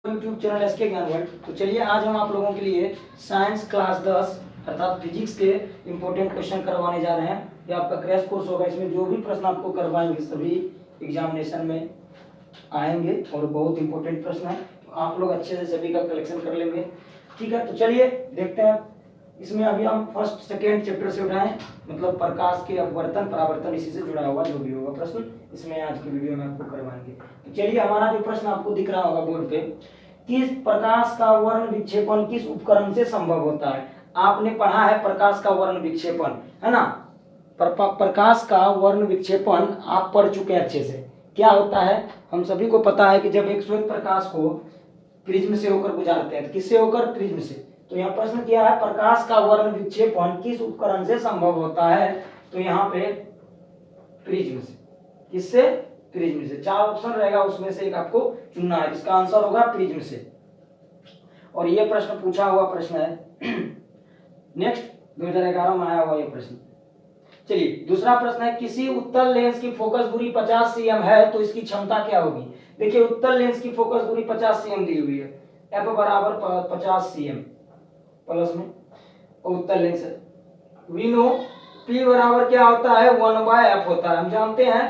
YouTube channel SK ज्ञान world. तो चलिए आज हम आप लोगों के लिए साइंस क्लास 10 अर्थात फिजिक्स के इंपॉर्टेंट क्वेश्चन करवाने जा रहे हैं। ये आपका क्रैश कोर्स होगा। इसमें जो भी प्रश्न आपको करवाएंगे सभी एग्जामिनेशन में आएंगे और बहुत इंपॉर्टेंट प्रश्न है, तो आप लोग अच्छे से सभी का कलेक्शन कर लेंगे। ठीक है, तो चलिए देखते हैं। इसमें अभी हम फर्स्ट सेकेंड चैप्टर से उठाएं, मतलब प्रकाश के अपवर्तन परावर्तन, इसी से जुड़ा हुआ जो भी होगा प्रश्न इसमें आज की वीडियो में आपको करवाएंगे। तो चलिए, हमारा जो प्रश्न आपको दिख रहा होगा बोर्ड पे, किस प्रकाश का वर्ण विक्षेपण किस उपकरण से संभव होता है। आपने पढ़ा है प्रकाश का वर्ण विक्षेपण, है ना। प्रकाश का वर्ण विक्षेपण आप पढ़ चुके हैं अच्छे से। क्या होता है, हम सभी को पता है कि जब एक श्वेत प्रकाश को प्रिज्म से होकर गुजारते हैं, किससे होकर, प्रिज्म से। तो यहाँ प्रश्न किया है प्रकाश का वर्ण विक्षेपण किस उपकरण से संभव होता है, तो यहाँ पे प्रिज्म से। किससे, प्रिज्म से। 4 ऑप्शन रहेगा, उसमें से एक आपको चुनना है, इसका आंसर होगा प्रिज्म से। और ये प्रश्न पूछा हुआ प्रश्न है नेक्स्ट 2011 में आया हुआ ये प्रश्न। चलिए, दूसरा प्रश्न है, किसी उत्तल लेंस की फोकस दूरी 50 cm है तो इसकी क्षमता क्या होगी। देखिए, उत्तल लेंस की फोकस दूरी 50 cm दी हुई है, एफ बराबर 50 cm प्लस में उत्तल लेंस है। वी नो पी बराबर क्या होता है, 1/f होता है। हम जानते हैं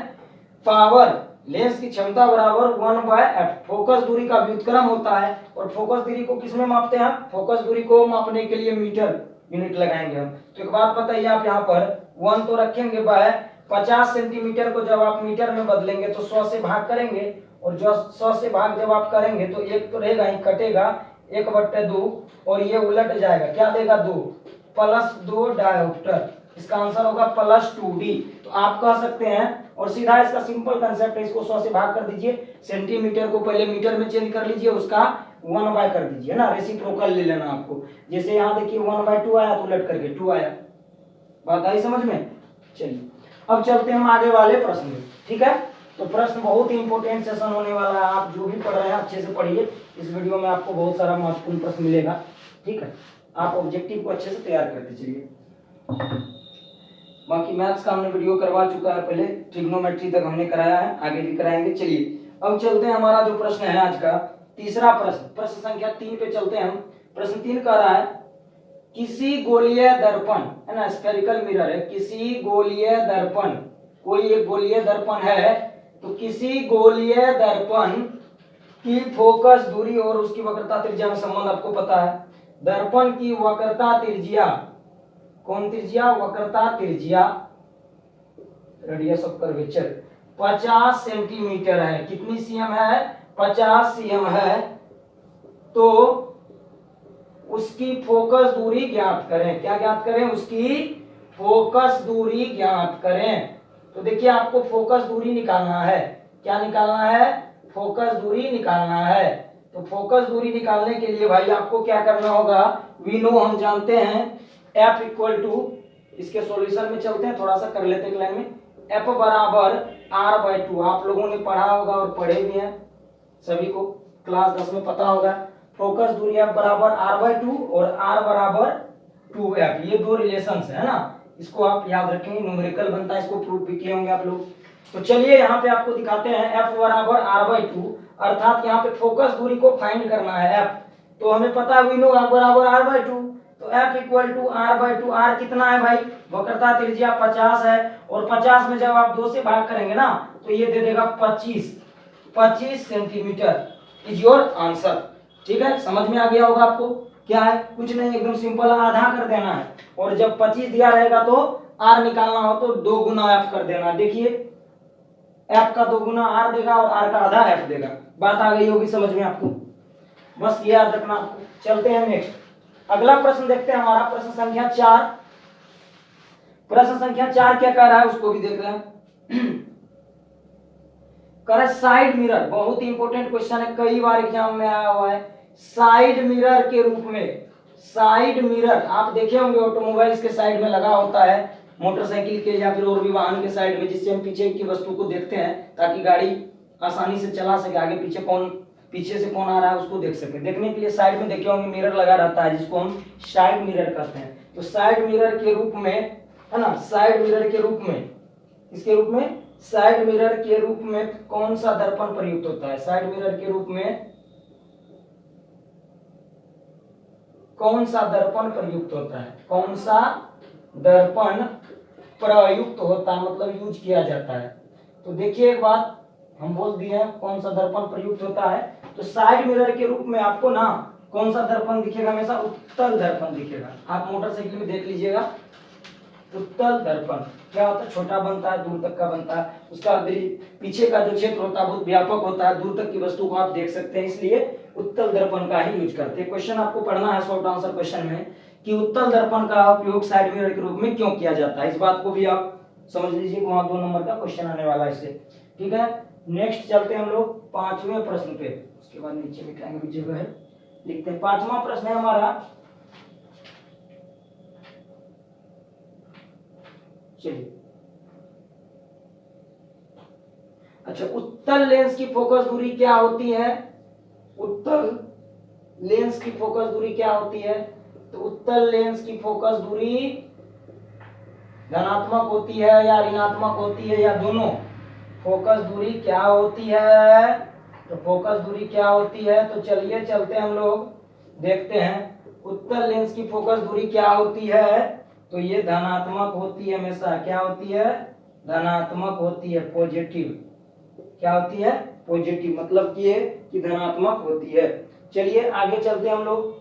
पावर लेंस की क्षमता बराबर 1/f फोकस दूरी का व्युत्क्रम होता है। और फोकस दूरी को किसमें मापते हैं, फोकस दूरी को मापने के लिए मीटर यूनिट लगाएंगे हम। तो एक बात बताइए, आप यहाँ पर 1 तो रखेंगे, बाय 50 सेंटीमीटर को जब आप मीटर में बदलेंगे तो 100 से भाग करेंगे, और जो 100 से भाग जब आप करेंगे तो एक तो रहेगा ही, कटेगा 1/2 और ये उलट जाएगा, क्या देगा 2 +2 डायोप्टर। इसका आंसर होगा +2d। तो आप कह सकते हैं, और सीधा इसका सिंपल कंसेप्ट है, इसको 100 से भाग कर दीजिए, सेंटीमीटर को पहले मीटर में चेंज कर लीजिए, उसका 1/, कर दीजिए ना, रेसिप्रोकल ले लेना आपको। जैसे यहाँ देखिए 1/2 आया तो उलट करके 2 आया। बात आई समझ में। चलिए, अब चलते हैं हम आगे वाले प्रश्न में। ठीक है, तो प्रश्न बहुत ही इंपॉर्टेंट सेशन होने वाला है। आप जो भी पढ़ रहे हैं अच्छे से पढ़िए, इस वीडियो में आपको बहुत सारा महत्वपूर्ण प्रश्न मिलेगा। ठीक है, आप ऑब्जेक्टिव को अच्छे से तैयार करते चलिए। बाकी मैथ्स का हमने वीडियो करवा चुका है पहले, ट्रिग्नोमेट्री तक हमने कराया है, आगे भी कराएंगे। चलिए, अब चलते हैं, हमारा जो प्रश्न है आज का तीसरा प्रश्न, प्रश्न संख्या 3 पे चलते हैं हम। प्रश्न 3 कह रहा है, किसी गोलीय दर्पण, है ना, स्फेरिकल मिरर है, किसी गोलीय दर्पण, कोई एक गोलीय दर्पण है, तो किसी गोलीय दर्पण की फोकस दूरी और उसकी वक्रता त्रिज्या में संबंध आपको पता है। दर्पण की वक्रता त्रिज्या, कौन त्रिज्या, वक्रता त्रिज्या, रेडियस ऑफ कर्वेचर 50 सेंटीमीटर है। कितनी सीएम है, 50 सीएम है। तो उसकी फोकस दूरी ज्ञात करें। क्या ज्ञात करें, उसकी फोकस दूरी ज्ञात करें। तो देखिए, आपको फोकस दूरी निकालना है। क्या निकालना है, फोकस दूरी निकालना है। तो फोकस दूरी निकालने के लिए भाई आपको क्या करना होगा, वी नो, हम जानते हैं F इक्वल टू, इसके सॉल्यूशन में चलते हैं, थोड़ा सा कर लेते हैं लाइन में। F बराबर R/2, आप लोगों ने पढ़ा होगा और पढ़े भी हैं, सभी को क्लास 10 में पता होगा। फोकस दूरी F बराबर R/2 और R बराबर 2F, ये दो रिलेशंस है ना, इसको आप याद रखेंगे, न्यूमेरिकल बनता है, इसको प्रूफ भी किए होंगे आप लोग। तो चलिए यहाँ पे आपको दिखाते हैं F बराबर R/2, अर्थात यहाँ पे फोकस दूरी को फाइंड करना है F। तो हमें पता है वी नो F बराबर R/2, तो F equal to R/2। R कितना है भाई, वक्रता त्रिज्या 50 है, और 50 में जब आप 2 से भाग करेंगे ना तो ये दे देगा 25 सेंटीमीटर इज योर आंसर। ठीक है, समझ में आ गया होगा आपको। क्या है, कुछ नहीं, एकदम सिंपल, आधा कर देना है, और जब 25 दिया रहेगा तो R निकालना हो तो 2 गुना F कर देना। देखिए, F का 2 गुना R देगा और R का आधा F देगा। बात आ गई होगी समझ में आपको, बस ये याद रखना आपको। चलते हैं नेक्स्ट, अगला प्रश्न देखते हैं, हमारा प्रश्न संख्या 4। प्रश्न संख्या 4 क्या कह रहा है उसको भी देख रहे हैं। कर साइड मिरर, बहुत ही इंपॉर्टेंट क्वेश्चन है, कई बार एग्जाम में आया हुआ है। साइड मिरर के रूप में, साइड मिरर आप देखे होंगे ऑटोमोबाइल्स के साइड में लगा होता है, मोटरसाइकिल के या फिर और भी वाहन के साइड में, जिससे हम पीछे की वस्तु को देखते हैं ताकि गाड़ी आसानी से चला सके, आगे पीछे से कौन आ रहा है उसको देख सके। देखने के लिए साइड में देखे होंगे मिरर लगा रहता है, जिसको हम साइड मिरर कहते हैं। तो साइड मिरर के रूप में, है ना, साइड मिरर के रूप में, इसके रूप में, साइड मिरर के रूप में कौन सा दर्पण प्रयुक्त होता है। साइड मिरर के रूप में कौन सा दर्पण प्रयुक्त होता है, कौन सा दर्पण प्रयुक्त होता है मतलब यूज किया जाता है। तो देखिए एक बात हम बोल दिए हैं कौन सा दर्पण प्रयुक्त होता है। तो साइड मिरर के रूप में आपको ना कौन सा दर्पण दिखेगा, हमेशा उत्तल दर्पण दिखेगा। आप मोटरसाइकिल में देख लीजिएगा, उत्तल दर्पण क्या होता है, छोटा बनता है, दूर तक का बनता है, उसका पीछे का जो क्षेत्र होता है बहुत व्यापक होता है, दूर तक की वस्तु को आप देख सकते हैं, इसलिए उत्तल दर्पण का ही यूज करते हैं। क्वेश्चन आपको पढ़ना है शॉर्ट आंसर क्वेश्चन में कि उत्तल दर्पण का उपयोग साइड मिरर के रूप में क्यों किया जाता है, इस बात को भी आप समझ लीजिए। वहां 2 नंबर का क्वेश्चन आने वाला है इससे, ठीक है। नेक्स्ट चलते हैं हम लोग 5वें प्रश्न पे, उसके बाद नीचे मिटाएंगे भी जगह है, लिखते हैं। 5वां प्रश्न है हमारा, चलिए अच्छा, उत्तल लेंस की फोकस दूरी क्या होती है, उत्तल लेंस की फोकस दूरी क्या होती है। तो उत्तल लेंस की फोकस दूरी धनात्मक होती है या ऋणात्मक होती है या दोनों। फोकस दूरी क्या होती है, तो फोकस दूरी क्या होती है, तो चलिए चलते हम लोग देखते हैं। उत्तल लेंस की फोकस दूरी क्या होती है, तो ये धनात्मक होती है, हमेशा क्या होती है, धनात्मक होती है, पॉजिटिव। क्या होती है, पॉजिटिव, मतलब कि ये कि धनात्मक होती है। चलिए आगे चलते हम लोग।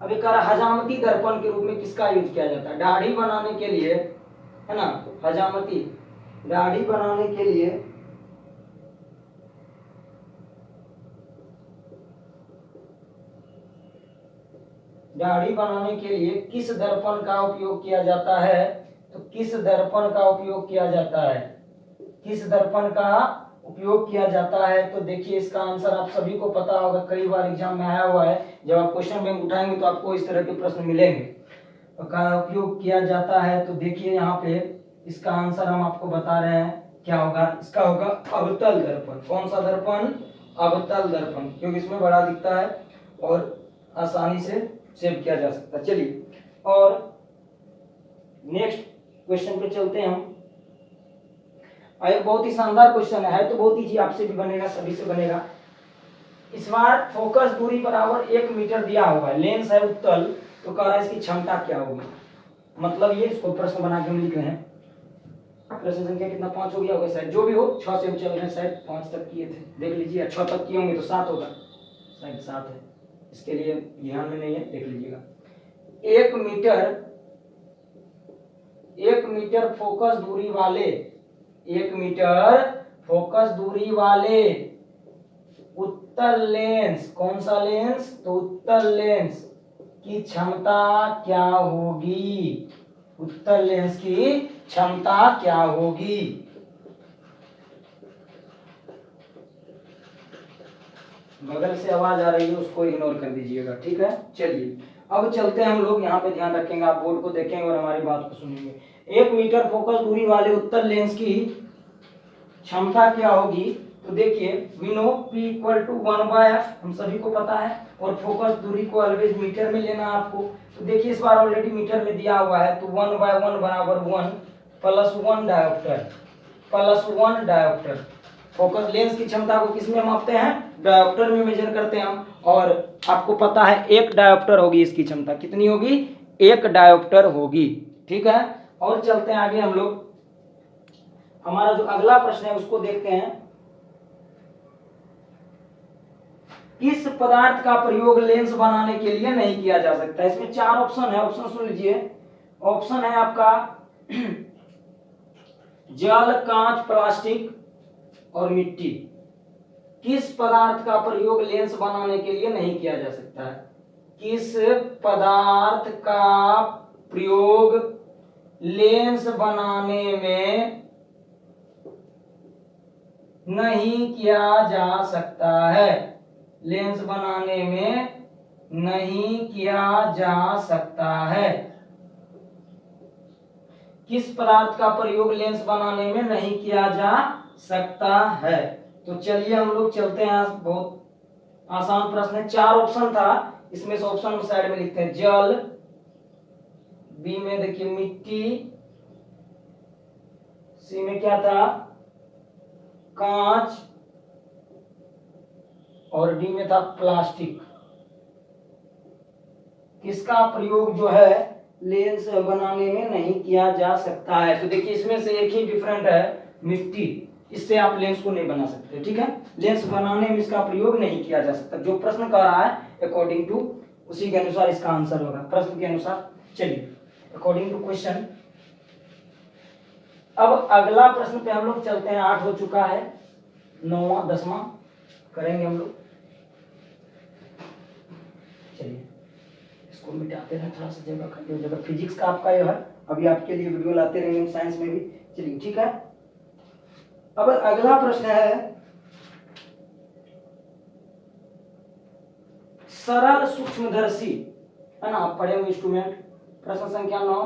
अभी कह रहा हजामती दर्पण के रूप में किसका यूज किया जाता है, दाढ़ी बनाने के लिए, है ना, हजामती दाढ़ी बनाने के लिए किस दर्पण का उपयोग किया जाता है, तो किस दर्पण का उपयोग किया जाता है, किस दर्पण का उपयोग किया जाता है। तो देखिए इसका आंसर आप सभी को पता होगा, कई बार एग्जाम में आया हुआ है, जब आप क्वेश्चन बैंक उठाएंगे तो आपको इस तरह के प्रश्न मिलेंगे। तो का उपयोग किया जाता है, तो देखिए यहाँ पे इसका आंसर हम आपको बता रहे हैं क्या होगा, इसका होगा अवतल दर्पण। कौन सा दर्पण, अवतल दर्पण, क्योंकि इसमें बड़ा दिखता है और आसानी से सेव किया जा सकता है। चलिए और नेक्स्ट क्वेश्चन पे चलते हैं हम। एक बहुत ही शानदार क्वेश्चन है तो बहुत इजी, आपसे भी बनेगा, सभी से बनेगा। इस बार फोकस दूरी बराबर 1 मीटर दिया हुआ है, लेंस है उत्तल, तो कह रहा है इसकी क्षमता क्या होगी, मतलब ये इसको प्रश्न बना के हम लिख रहे हैं। प्रश्न संख्या कितना, 5 हो गया होगा शायद, जो भी हो 6 से हम चल रहे हैं, शायद 5 तक किए थे, देख लीजिए 6 तक किए होंगे तो 7 होगा, शायद 7 है, इसके लिए ध्यान में नहीं है, देख लीजिएगा। 1 मीटर फोकस दूरी वाले, 1 मीटर फोकस दूरी वाले उत्तल लेंस, कौन सा लेंस, तो उत्तल लेंस की क्षमता क्या होगी, उत्तल लेंस की क्षमता क्या होगी। बगल से आवाज आ रही है उसको इग्नोर कर दीजिएगा, ठीक है। चलिए अब चलते हैं हम लोग, यहाँ पे ध्यान रखेंगे, आप बोर्ड को देखेंगे और हमारी बात को सुनेंगे। 1 मीटर फोकस दूरी वाले उत्तल लेंस की क्षमता क्या होगी, तो देखिए वी नो P = 1/f, हम सभी को पता है, और फोकस दूरी को ऑलवेज मीटर में लेना आपको। तो देखिए इस बार ऑलरेडी मीटर में दिया हुआ है, तो 1/1 बराबर 1 + 1 डायोप्टर। फोकस लेंस की क्षमता को किस में मापते हैं, डायोप्टर में मेजर करते हैं हम, और आपको पता है 1 डायोप्टर होगी इसकी क्षमता, कितनी होगी, 1 डायोप्टर होगी, ठीक है। और चलते हैं आगे हम लोग, हमारा जो अगला प्रश्न है उसको देखते हैं। किस पदार्थ का प्रयोग लेंस बनाने के लिए नहीं किया जा सकता, इसमें 4 ऑप्शन है, ऑप्शन सुन लीजिए। ऑप्शन है आपका जल, कांच, प्लास्टिक और मिट्टी। किस पदार्थ का प्रयोग लेंस बनाने के लिए नहीं किया जा सकता है, किस पदार्थ का प्रयोग लेंस बनाने में नहीं किया जा सकता है, लेंस बनाने में नहीं किया जा सकता है, किस पदार्थ का प्रयोग लेंस बनाने में नहीं किया जा सकता है। तो चलिए हम लोग चलते हैं, बहुत आसान प्रश्न है, 4 ऑप्शन था, इसमें से ऑप्शन साइड में लिखते हैं, जल, बी में देखिए मिट्टी, सी में क्या था, कांच, और डी में था प्लास्टिक। किसका प्रयोग जो है लेंस बनाने में नहीं किया जा सकता है? तो देखिए इसमें से एक ही डिफरेंट है, मिट्टी। इससे आप लेंस को नहीं बना सकते, ठीक है। लेंस बनाने में इसका प्रयोग नहीं किया जा सकता। जो प्रश्न कह रहा है अकॉर्डिंग टू उसी के अनुसार इसका आंसर होगा, प्रश्न के अनुसार। चलिए अकॉर्डिंग टू क्वेश्चन। अब अगला प्रश्न पे हम लोग चलते हैं। 8 हो चुका है, 9वां 10वां करेंगे हम लोग। चलिए इसको मिटाते हैं, थोड़ा सा जगह खाली हो जाएगा। फिजिक्स का आपका ये है, अभी आपके लिए वीडियो लाते रहेंगे साइंस में भी। चलिए ठीक है। अब अगला प्रश्न है सरल सूक्ष्मदर्शी, है ना, आप पढ़े हुए स्टूडेंट। प्रश्न संख्या 9,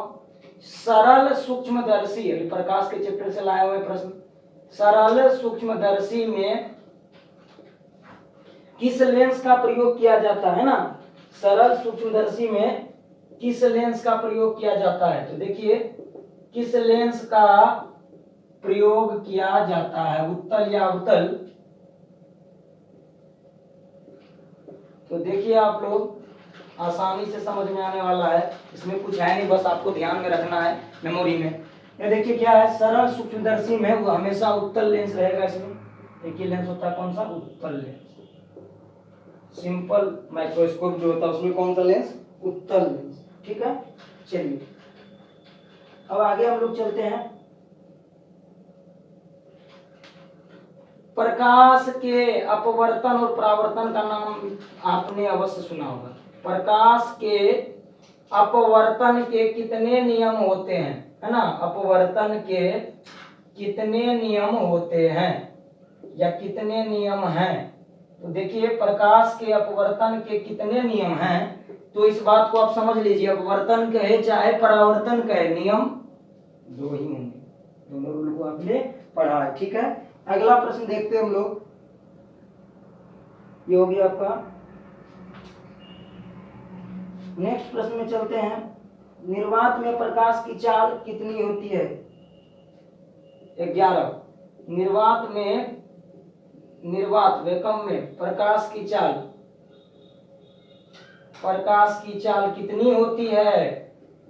सरल सूक्ष्मदर्शी, अभी प्रकाश के चैप्टर से लाए हुए प्रश्न। सरल सूक्ष्मदर्शी में किस लेंस का प्रयोग किया जाता है ना? सरल सूक्ष्मदर्शी में किस लेंस का प्रयोग किया जाता है? तो देखिए किस लेंस का प्रयोग किया जाता है, उत्तल या अवतल? तो देखिए आप लोग आसानी से समझ में आने वाला है, इसमें कुछ है नहीं, बस आपको ध्यान में रखना है मेमोरी में। ये देखिए क्या है, सरल सूक्ष्मदर्शी में वो हमेशा उत्तल लेंस रहेगा। इसमें एक ही लेंस होता है, कौन सा? उत्तल लेंस। सिंपल माइक्रोस्कोप जो होता है उसमें कौन सा लेंस? उत्तल लेंस, ठीक है। चलिए अब आगे हम लोग चलते हैं। प्रकाश के अपवर्तन और परावर्तन का नाम आपने अवश्य सुना होगा। प्रकाश के अपवर्तन के कितने नियम होते हैं, है ना? अपवर्तन के कितने नियम होते हैं या कितने नियम हैं? तो देखिए प्रकाश के अपवर्तन के कितने नियम हैं, तो इस बात को आप समझ लीजिए। अपवर्तन कहे चाहे परावर्तन कहे, नियम दो ही होंगे। दोनों रूल को आपने पढ़ा है, ठीक है। अगला प्रश्न देखते हैं हम लोग। ये हो गया आपका। नेक्स्ट प्रश्न में चलते हैं। निर्वात में प्रकाश की चाल कितनी होती है? 11। निर्वात वैक्यूम में प्रकाश की चाल कितनी होती है?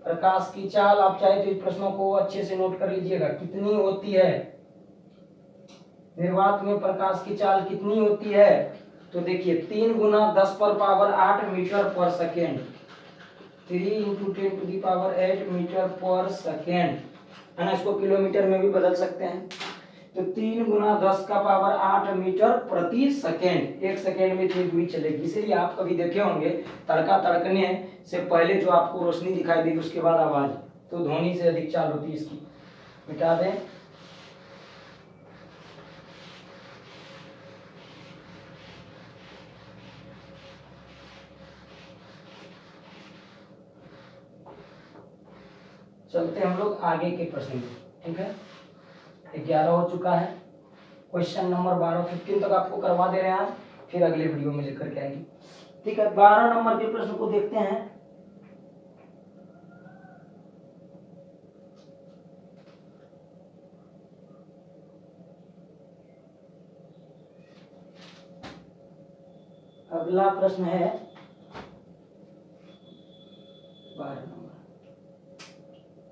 प्रकाश की चाल आप चाहे तो इस प्रश्नों को अच्छे से नोट कर लीजिएगा। कितनी होती है निर्वात में प्रकाश की चाल कितनी होती है? तो देखिए 3 गुना 10 पर पावर 8 मीटर पर सेकेंड। 3 × 10⁸ मीटर पर सेकेंड, है ना। इसको किलोमीटर में भी बदल सकते हैं। तो 3 गुना 10 का पावर 8 मीटर प्रति सेकेंड। एक सेकेंड में इतनी दूरी चलेगी। इसीलिए आप कभी देखे होंगे तड़का तड़कने से पहले जो आपको रोशनी दिखाई देगी उसके बाद आवाज, तो ध्वनि से अधिक चाल होती है इसकी। मिटा दें। चलते हम लोग आगे के प्रश्न में, ठीक है। 11 हो चुका है। क्वेश्चन नंबर 12 15 तक आपको करवा दे रहे हैं आज, फिर अगले वीडियो में लेकर के आएंगे, ठीक है। 12 नंबर के प्रश्न को देखते हैं। अगला प्रश्न है 12 नंबर।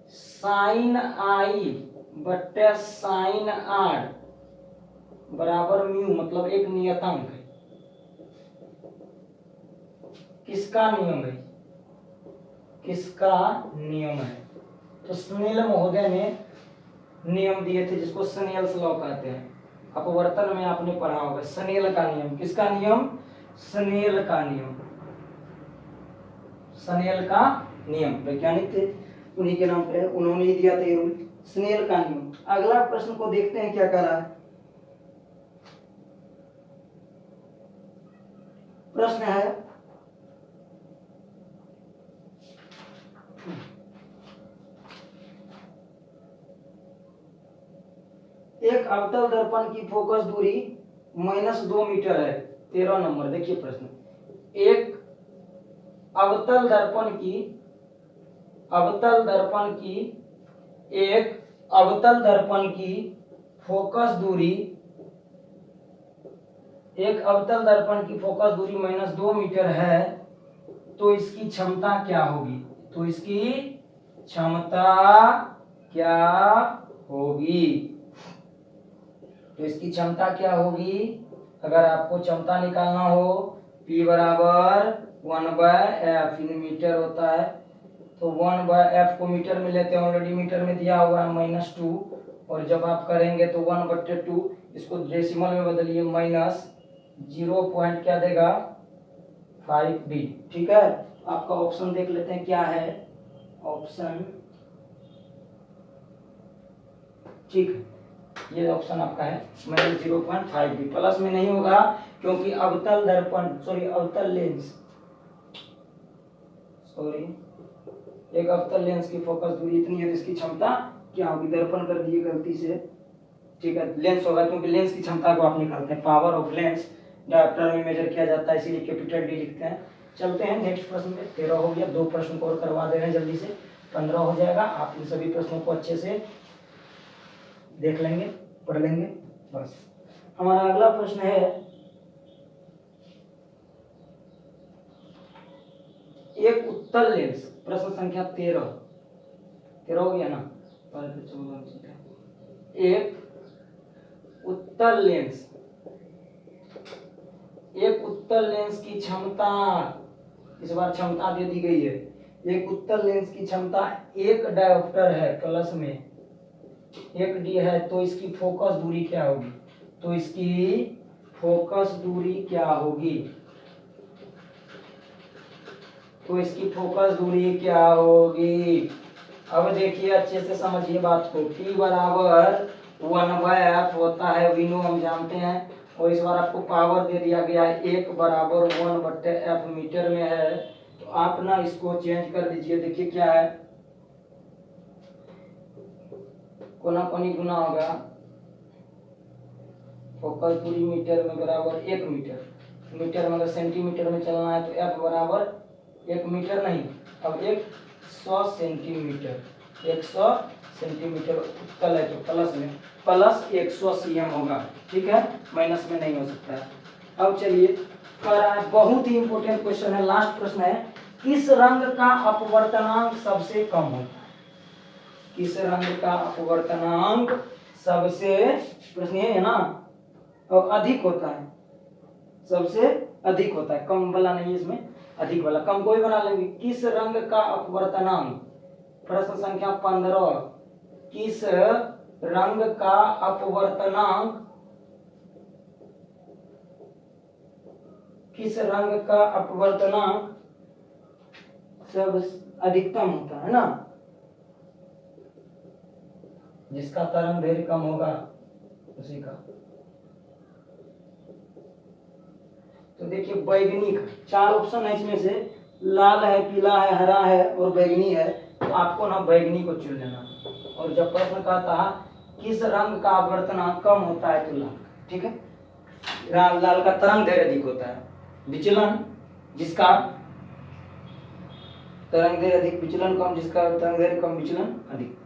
साइन आई बटे साइन आर बराबर म्यू, मतलब एक नियतांक है। किसका नियम है? किसका नियम है? तो स्नेल महोदय ने नियम दिए थे जिसको स्नेल्स लॉ कहते हैं। अपवर्तन में आपने पढ़ा होगा स्नेल का नियम। किसका नियम? स्नेल का नियम। स्नेल का नियम वैज्ञानिक थे, उन्हीं के नाम पे है, उन्होंने ही दिया था ये रूल, स्नेल का नियम। अगला प्रश्न को देखते हैं क्या कह रहा है। प्रश्न है एक अवतल दर्पण की फोकस दूरी -2 मीटर है। 13 नंबर देखिए प्रश्न। एक अवतल दर्पण की फोकस दूरी एक अवतल दर्पण की फोकस दूरी -2 मीटर है तो इसकी क्षमता क्या होगी? तो इसकी क्षमता क्या होगी? तो इसकी क्षमता क्या होगी? अगर आपको क्षमता निकालना हो P बराबर 1/f इन मीटर होता है, तो 1/f को मीटर में लेते हैं, ऑलरेडी मीटर में दिया हुआ है -2, और जब आप करेंगे तो 1/2 इसको डेसिमल में बदलिए -0 पॉइंट क्या देगा 5d। ठीक है, आपका ऑप्शन देख लेते हैं क्या है ऑप्शन। ठीक, ये ऑप्शन आपका है -0.5d। प्लस में नहीं होगा क्योंकि अवतल दर्पण अवतल लेंस एक अवतल लेंस की फोकस दूरी इतनी है, इसकी क्षमता क्या होगी? दर्पण कर दिए गलती से। ठीक है, लेंस होगा क्योंकि लेंस की क्षमता को आप निकालते हैं, पावर ऑफ लेंस डायप्टर में मेजर किया जाता है, इसीलिए कैपिटल डी लिखते हैं। चलते हैं नेक्स्ट प्रश्न में। 13 हो गया, 2 प्रश्न को और करवा दे रहे हैं जल्दी से, 15 हो जाएगा। आप इन सभी प्रश्नों को अच्छे से देख लेंगे, पढ़ लेंगे। बस हमारा अगला प्रश्न है, एक उत्तल लेंस, प्रश्न संख्या 13 हो गया ना। एक उत्तल लेंस की क्षमता, इस बार क्षमता दे दी गई है। एक उत्तल लेंस की क्षमता 1 डायोप्टर है, प्लस में 1d है, तो इसकी फोकस दूरी क्या होगी? तो इसकी फोकस दूरी क्या होगी? तो इसकी फोकस दूरी क्या होगी? अब देखिए अच्छे से समझिए बात को। P बराबर 1/f होता है, विनो हम जानते हैं, और इस बार आपको पावर दे दिया गया है 1 बराबर 1/f मीटर में है, तो आप ना इसको चेंज कर दीजिए। देखिए क्या है, कोना कोनी गुना होगा, फोकस दूरी मीटर में बराबर 1 मीटर, मीटर में अगर सेंटीमीटर में चलना है तो f बराबर 1 मीटर नहीं, अब 100 सेंटीमीटर, 100 सेंटीमीटर उत्तल है तो प्लस में प्लस 100 cm होगा। ठीक है, माइनस में नहीं हो सकता है। अब चलिए कर रहा है, बहुत ही इंपॉर्टेंट क्वेश्चन है, लास्ट प्रश्न है, किस रंग का अपवर्तनांक सबसे कम होता है? किस रंग का अपवर्तनांक सबसे, प्रश्न ये है ना, और अधिक होता है, सबसे अधिक होता है, कम वाला नहीं है इसमें, अधिक वाला। कम कोई बना लेंगे। किस रंग का अपवर्तनांक, प्रश्न संख्या 15, किस रंग का अपवर्तनांक, किस रंग का अपवर्तनांक सब अधिकतम होता है ना, जिसका तरंग दैर्घ्य कम होगा उसी का। तो देखिए बैगनी का 4 ऑप्शन है इसमें से, लाल है, पीला है, हरा है और बैगनी है, तो आपको ना बैगनी को चुन लेना। और जब प्रश्न कहता है किस रंग का अपवर्तनांक कम होता है तो लाल। ठीक है, लाल का तरंग दैर्घ्य अधिक होता है, विचलन जिसका तरंग दैर्घ्य अधिक, विचलन कम जिसका तरंग दैर्घ्य कम, विचलन अधिक,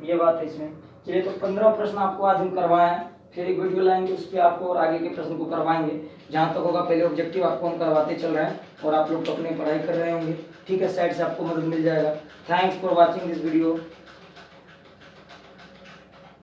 ये बात है इसमें। चलिए, तो 15 प्रश्न आपको आज हम करवाए हैं, फिर एक वीडियो लाएंगे उस पर आपको और आगे के प्रश्न को करवाएंगे। जहाँ तक होगा पहले ऑब्जेक्टिव आपको हम करवाते चल रहे हैं और आप लोग तो अपनी पढ़ाई कर रहे होंगे। ठीक है, साइड से आपको मदद मिल जाएगा। Thanks for watching this video.